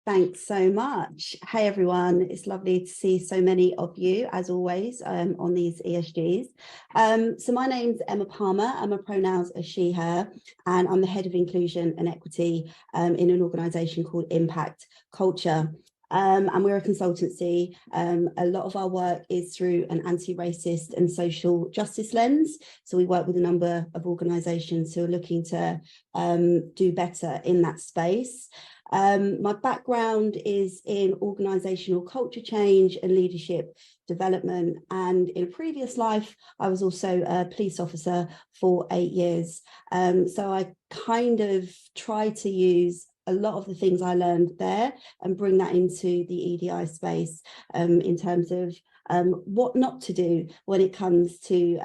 Thanks so much. Hey, everyone. It's lovely to see so many of you, as always, on these ESGs. So my name's Emma Palmer. I'm a pronouns as she, her, and I'm the head of inclusion and equity in an organisation called Impact Culture. And we're a consultancy. A lot of our work is through an anti-racist and social justice lens. So we work with a number of organisations who are looking to do better in that space. My background is in organisational culture change and leadership development, and in a previous life I was also a police officer for 8 years. So I kind of try to use a lot of the things I learned there and bring that into the EDI space in terms of what not to do when it comes to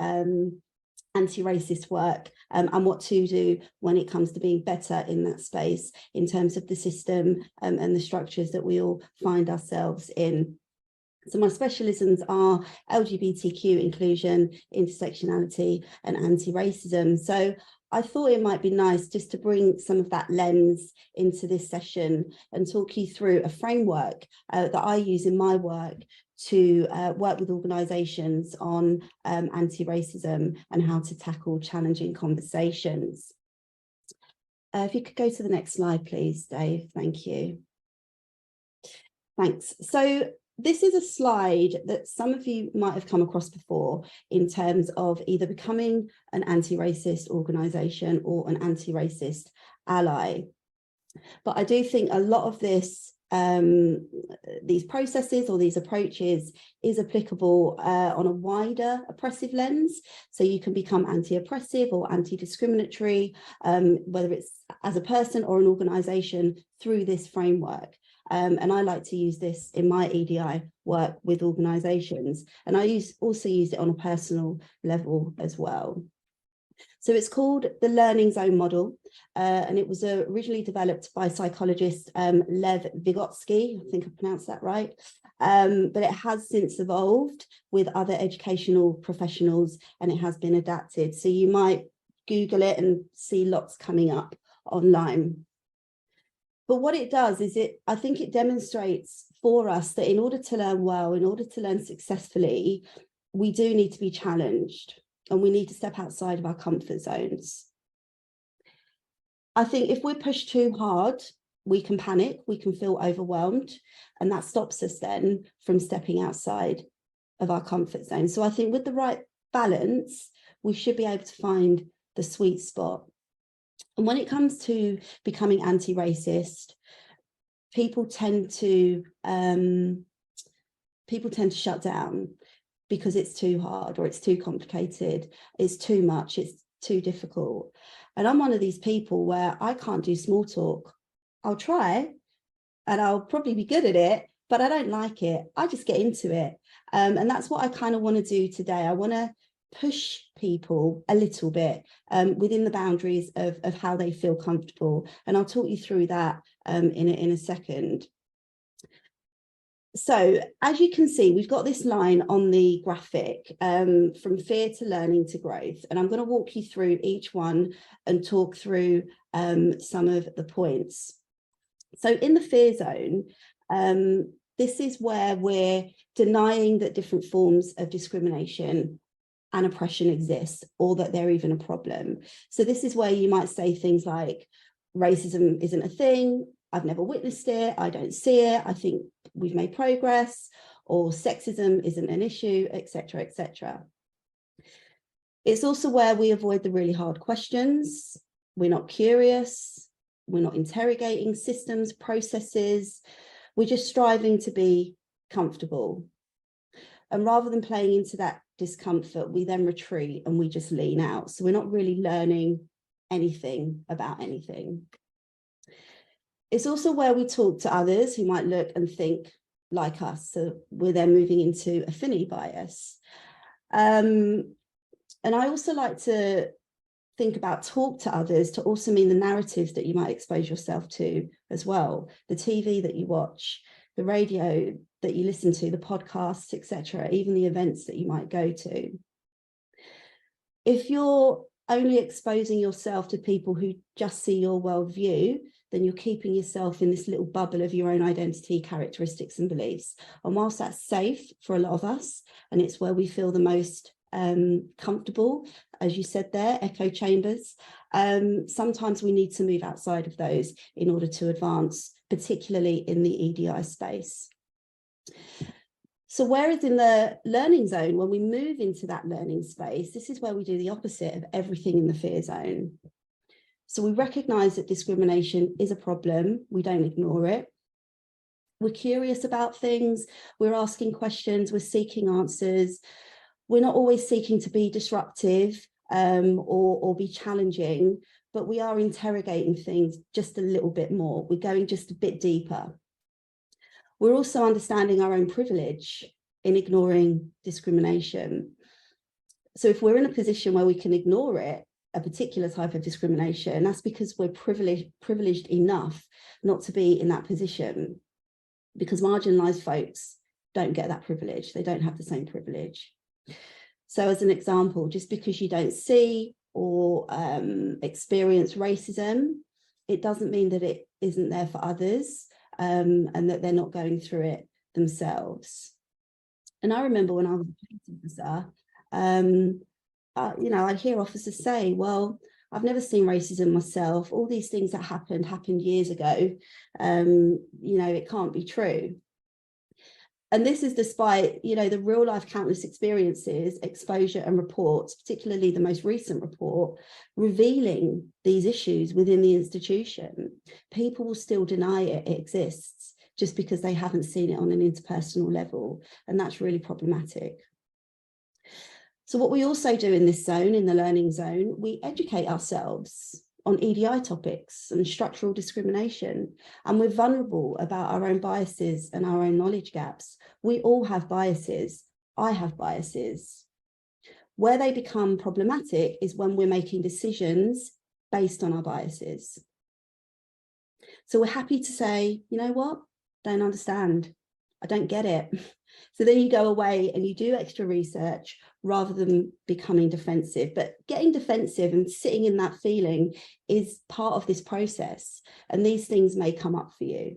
anti-racist work and what to do when it comes to being better in that space in terms of the system and the structures that we all find ourselves in. So my specialisms are LGBTQ inclusion, intersectionality and anti-racism. So I thought it might be nice just to bring some of that lens into this session and talk you through a framework that I use in my work to work with organisations on anti-racism and how to tackle challenging conversations. If you could go to the next slide, please, Dave. Thank you. Thanks. So this is a slide that some of you might have come across before in terms of either becoming an anti-racist organisation or an anti-racist ally. But I do think a lot of this these processes or these approaches is applicable on a wider oppressive lens. So you can become anti-oppressive or anti-discriminatory, whether it's as a person or an organisation through this framework. And I like to use this in my EDI work with organisations. And I also use it on a personal level as well. So it's called the Learning Zone model, and it was originally developed by psychologist Lev Vygotsky, I think I pronounced that right, but it has since evolved with other educational professionals and it has been adapted. So you might Google it and see lots coming up online. But what it does is I think it demonstrates for us that in order to learn well, in order to learn successfully, we do need to be challenged. And we need to step outside of our comfort zones. I think if we're pushed too hard, we can panic, we can feel overwhelmed, and that stops us then from stepping outside of our comfort zone. So I think with the right balance, we should be able to find the sweet spot. And when it comes to becoming anti-racist, people tend to shut down, because it's too hard or it's too complicated, it's too much, it's too difficult. And I'm one of these people where I can't do small talk. I'll try and I'll probably be good at it, but I don't like it. I just get into it. And that's what I kind of want to do today. I want to push people a little bit within the boundaries of how they feel comfortable. And I'll talk you through that in a second. So as you can see, we've got this line on the graphic, from fear to learning to growth. And I'm going to walk you through each one and talk through some of the points. So in the fear zone, this is where we're denying that different forms of discrimination and oppression exist, or that they're even a problem. So this is where you might say things like, racism isn't a thing, I've never witnessed it, I don't see it, I think we've made progress, or sexism isn't an issue, etc., etc. It's also where we avoid the really hard questions. We're not curious, we're not interrogating systems, processes, we're just striving to be comfortable. And rather than playing into that discomfort, we then retreat and we just lean out. So we're not really learning anything about anything. It's also where we talk to others who might look and think like us. So we're then moving into affinity bias. And I also like to think about talk to others to also mean the narratives that you might expose yourself to as well. The TV that you watch, the radio that you listen to, the podcasts, etc., even the events that you might go to. If you're only exposing yourself to people who just see your worldview, then you're keeping yourself in this little bubble of your own identity, characteristics and beliefs. And whilst that's safe for a lot of us, and it's where we feel the most comfortable, as you said there, echo chambers, sometimes we need to move outside of those in order to advance, particularly in the EDI space. So whereas in the learning zone, when we move into that learning space, this is where we do the opposite of everything in the fear zone. So we recognize that discrimination is a problem. We don't ignore it. We're curious about things. We're asking questions. We're seeking answers. We're not always seeking to be disruptive or be challenging, but we are interrogating things just a little bit more. We're going just a bit deeper. We're also understanding our own privilege in ignoring discrimination. So if we're in a position where we can ignore it, a particular type of discrimination, that's because we're privileged enough not to be in that position, because marginalized folks don't get that privilege. They don't have the same privilege. So as an example, just because you don't see or experience racism, it doesn't mean that it isn't there for others and that they're not going through it themselves. And I remember when I was a police officer, you know, I'd hear officers say, well, I've never seen racism myself. All these things that happened years ago. You know, it can't be true. And this is despite, you know, the real life countless experiences, exposure and reports, particularly the most recent report, revealing these issues within the institution. People will still deny it exists just because they haven't seen it on an interpersonal level. And that's really problematic. So what we also do in this zone, in the learning zone, we educate ourselves on EDI topics and structural discrimination, and we're vulnerable about our own biases and our own knowledge gaps. We all have biases. I have biases. Where they become problematic is when we're making decisions based on our biases. So we're happy to say, you know what, don't understand. I don't get it. So then you go away and you do extra research rather than becoming defensive. But getting defensive and sitting in that feeling is part of this process. And these things may come up for you.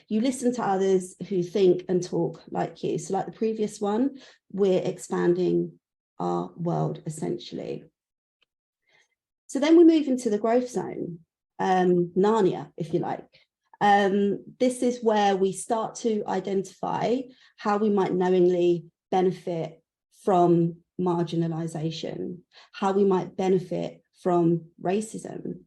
You listen to others who think and talk like you. So like the previous one, we're expanding our world essentially. So then we move into the growth zone, Narnia, if you like. This is where we start to identify how we might knowingly benefit from marginalization, how we might benefit from racism.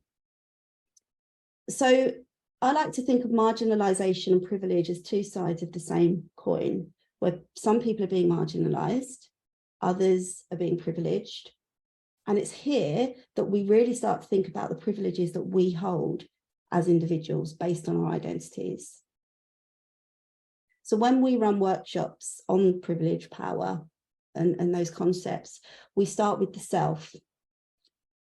So I like to think of marginalization and privilege as two sides of the same coin, where some people are being marginalized, others are being privileged. And it's here that we really start to think about the privileges that we hold as individuals based on our identities. So when we run workshops on privilege, power, and those concepts, we start with the self.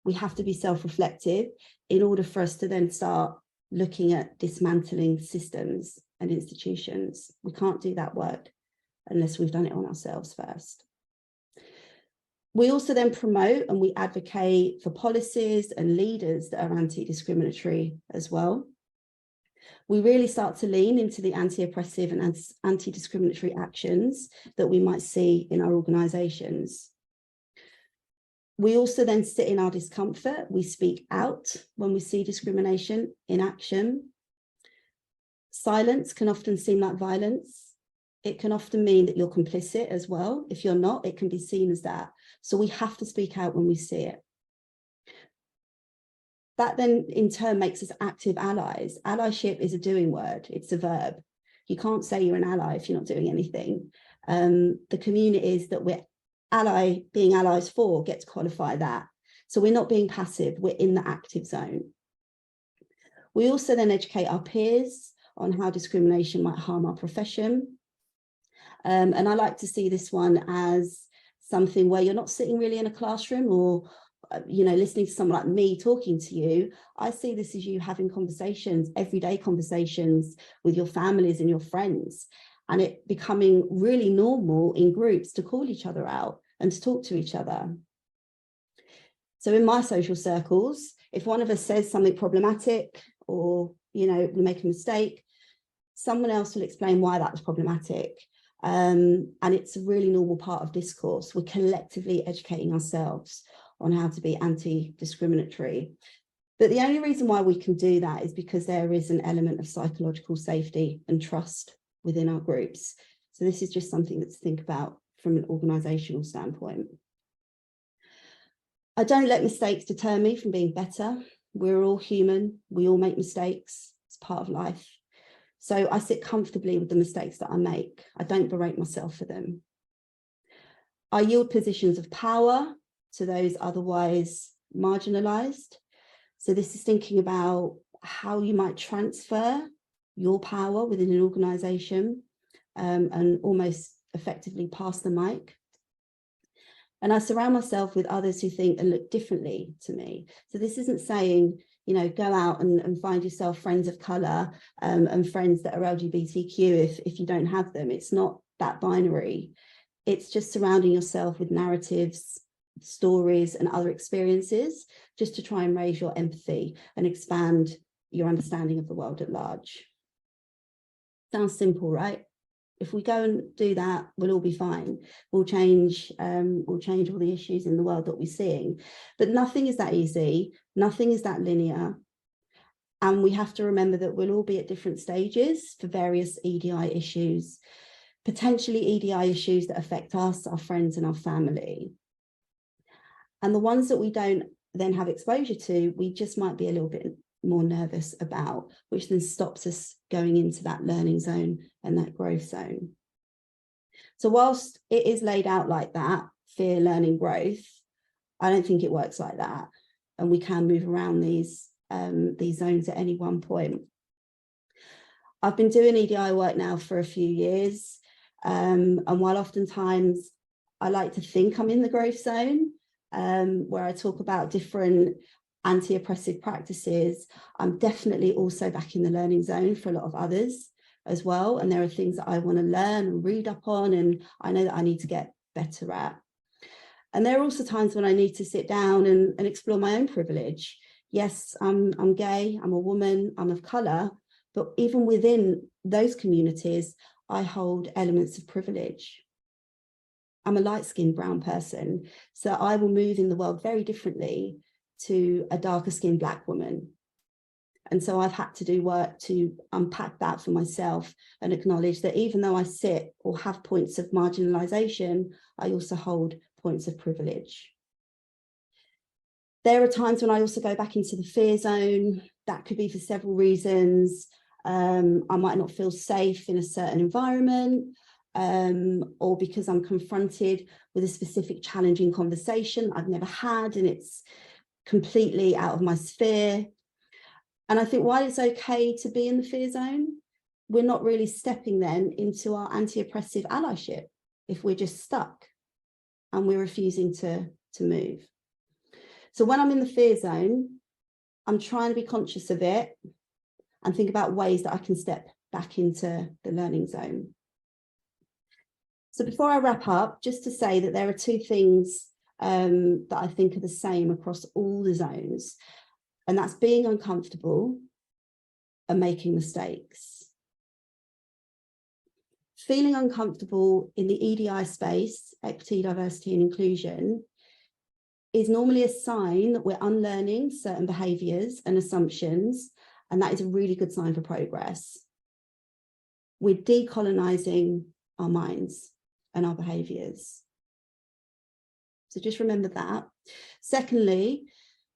We have to be self-reflective in order for us to then start looking at dismantling systems and institutions. We can't do that work unless we've done it on ourselves first. We also then promote and we advocate for policies and leaders that are anti-discriminatory as well. We really start to lean into the anti-oppressive and anti-discriminatory actions that we might see in our organisations. We also then sit in our discomfort. We speak out when we see discrimination in action. Silence can often seem like violence. It can often mean that you're complicit as well. If you're not, it can be seen as that. So we have to speak out when we see it. That then in turn makes us active allies. Allyship is a doing word, it's a verb. You can't say you're an ally if you're not doing anything. The communities that we're being allies for get to qualify that. So we're not being passive, we're in the active zone. We also then educate our peers on how discrimination might harm our profession. And I like to see this one as something where you're not sitting really in a classroom or, you know, listening to someone like me talking to you. I see this as you having conversations, everyday conversations with your families and your friends, and it becoming really normal in groups to call each other out and to talk to each other. So in my social circles, if one of us says something problematic or, you know, we make a mistake, someone else will explain why that was problematic. And it's a really normal part of discourse. We're collectively educating ourselves on how to be anti-discriminatory. But the only reason why we can do that is because there is an element of psychological safety and trust within our groups. So this is just something to think about from an organisational standpoint. I don't let mistakes deter me from being better. We're all human. We all make mistakes. It's part of life. So I sit comfortably with the mistakes that I make. I don't berate myself for them. I yield positions of power to those otherwise marginalised. So this is thinking about how you might transfer your power within an organisation and almost effectively pass the mic. And I surround myself with others who think and look differently to me. So this isn't saying, you know, go out and find yourself friends of colour and friends that are LGBTQ if you don't have them. It's not that binary. It's just surrounding yourself with narratives, stories and other experiences just to try and raise your empathy and expand your understanding of the world at large. Sounds simple, right? If we go and do that, we'll all be fine. We'll change all the issues in the world that we're seeing. But nothing is that easy. Nothing is that linear. And we have to remember that we'll all be at different stages for various EDI issues, potentially EDI issues that affect us, our friends and our family. And the ones that we don't then have exposure to, we just might be a little bit more nervous about, which then stops us going into that learning zone and that growth zone. So whilst it is laid out like that, fear, learning, growth, I don't think it works like that. And we can move around these zones at any one point. I've been doing EDI work now for a few years. And while oftentimes I like to think I'm in the growth zone, where I talk about different anti-oppressive practices, I'm definitely also back in the learning zone for a lot of others as well. And there are things that I want to learn and read up on, and I know that I need to get better at. And there are also times when I need to sit down and explore my own privilege. Yes, I'm gay, I'm a woman, I'm of colour, but even within those communities, I hold elements of privilege. I'm a light-skinned brown person, so I will move in the world very differently to a darker skinned Black woman. And so I've had to do work to unpack that for myself and acknowledge that even though I sit or have points of marginalisation, I also hold points of privilege. There are times when I also go back into the fear zone. That could be for several reasons. I might not feel safe in a certain environment, or because I'm confronted with a specific challenging conversation I've never had and it's completely out of my sphere. And I think while it's okay to be in the fear zone, we're not really stepping then into our anti-oppressive allyship if we're just stuck and we're refusing to move. So when I'm in the fear zone, I'm trying to be conscious of it and think about ways that I can step back into the learning zone. So before I wrap up, just to say that there are two things that I think are the same across all the zones, and that's being uncomfortable and making mistakes. Feeling uncomfortable in the EDI space, equity, diversity and inclusion, is normally a sign that we're unlearning certain behaviours and assumptions, and that is a really good sign for progress. We're decolonising our minds and our behaviours. So just remember that. Secondly,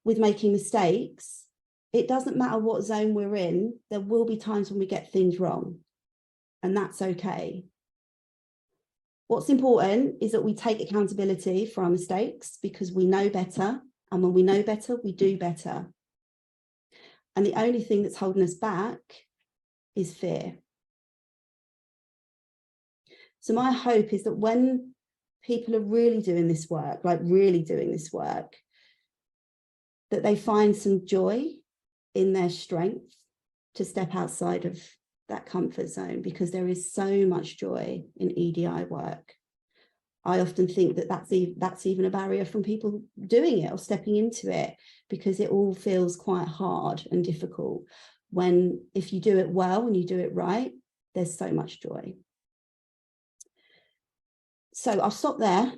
with making mistakes, it doesn't matter what zone we're in, there will be times when we get things wrong, and that's okay. What's important is that we take accountability for our mistakes because we know better, and when we know better, we do better. And the only thing that's holding us back is fear. So my hope is that when people are really doing this work, like really doing this work, that they find some joy in their strength to step outside of that comfort zone, because there is so much joy in EDI work. I often think that that's even a barrier from people doing it or stepping into it, because it all feels quite hard and difficult. if you do it well and you do it right, there's so much joy. So I'll stop there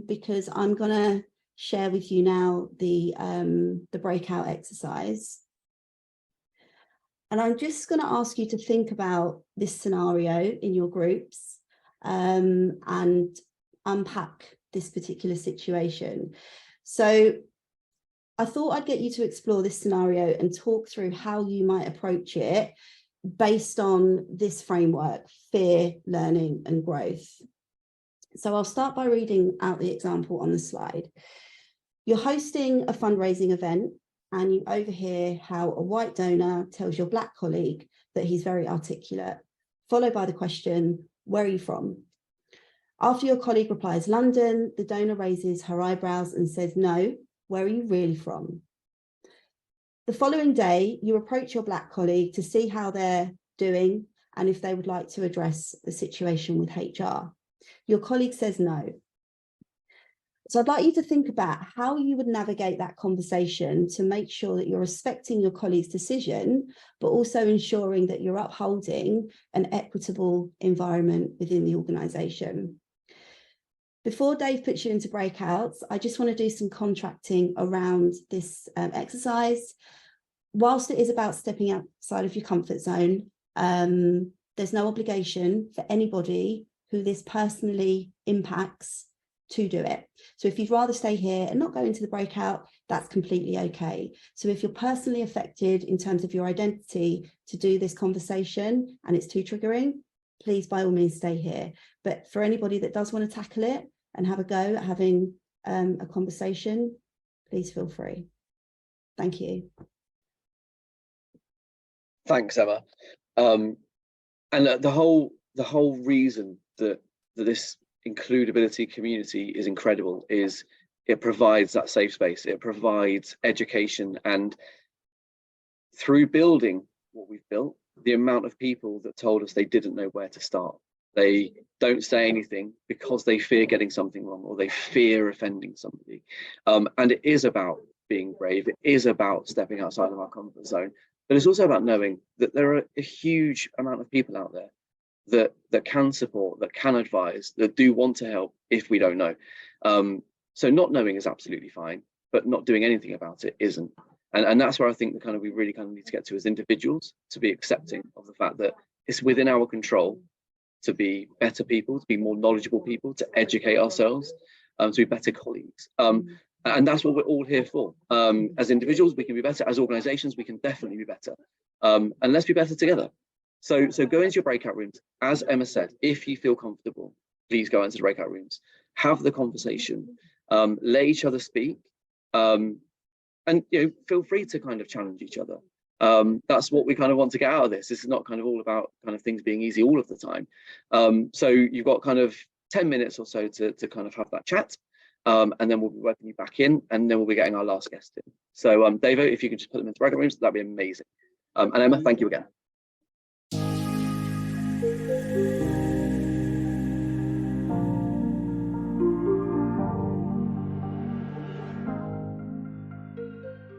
because I'm going to share with you now the breakout exercise. And I'm just going to ask you to think about this scenario in your groups and unpack this particular situation. So I thought I'd get you to explore this scenario and talk through how you might approach it based on this framework: fear, learning, and growth. So I'll start by reading out the example on the slide. You're hosting a fundraising event and you overhear how a white donor tells your black colleague that he's very articulate, followed by the question, where are you from? After your colleague replies, London, the donor raises her eyebrows and says, no, where are you really from? The following day, you approach your black colleague to see how they're doing and if they would like to address the situation with HR. Your colleague says no. So I'd like you to think about how you would navigate that conversation to make sure that you're respecting your colleague's decision, but also ensuring that you're upholding an equitable environment within the organisation. Before Dave puts you into breakouts, I just want to do some contracting around this exercise. Whilst it is about stepping outside of your comfort zone, there's no obligation for anybody who this personally impacts to do it. So if you'd rather stay here and not go into the breakout, that's completely okay. So if you're personally affected in terms of your identity to do this conversation and it's too triggering, please by all means stay here. But for anybody that does want to tackle it and have a go at having a conversation, please feel free. Thank you. Thanks, Emma. And the whole reason that this includability community is incredible is it provides that safe space. It provides education, and through building what we've built, the amount of people that told us they didn't know where to start. They don't say anything because they fear getting something wrong or they fear offending somebody. And it is about being brave. It is about stepping outside of our comfort zone. But it's also about knowing that there are a huge amount of people out there that can support, that can advise, that do want to help if we don't know. So not knowing is absolutely fine, but not doing anything about it isn't. And that's where I think we really need to get to as individuals, to be accepting of the fact that it's within our control to be better people, to be more knowledgeable people, to educate ourselves, to be better colleagues. And that's what we're all here for. As individuals, we can be better. As organizations, we can definitely be better. And let's be better together. So go into your breakout rooms. As Emma said, if you feel comfortable, please go into the breakout rooms. Have the conversation. Let each other speak. And feel free to challenge each other. That's what we want to get out of this. This is not all about things being easy all of the time. So you've got 10 minutes or so to have that chat. And then we'll be working you back in, and then we'll be getting our last guest in. So Davo, if you could just put them into breakout rooms, that'd be amazing. And Emma, thank you again.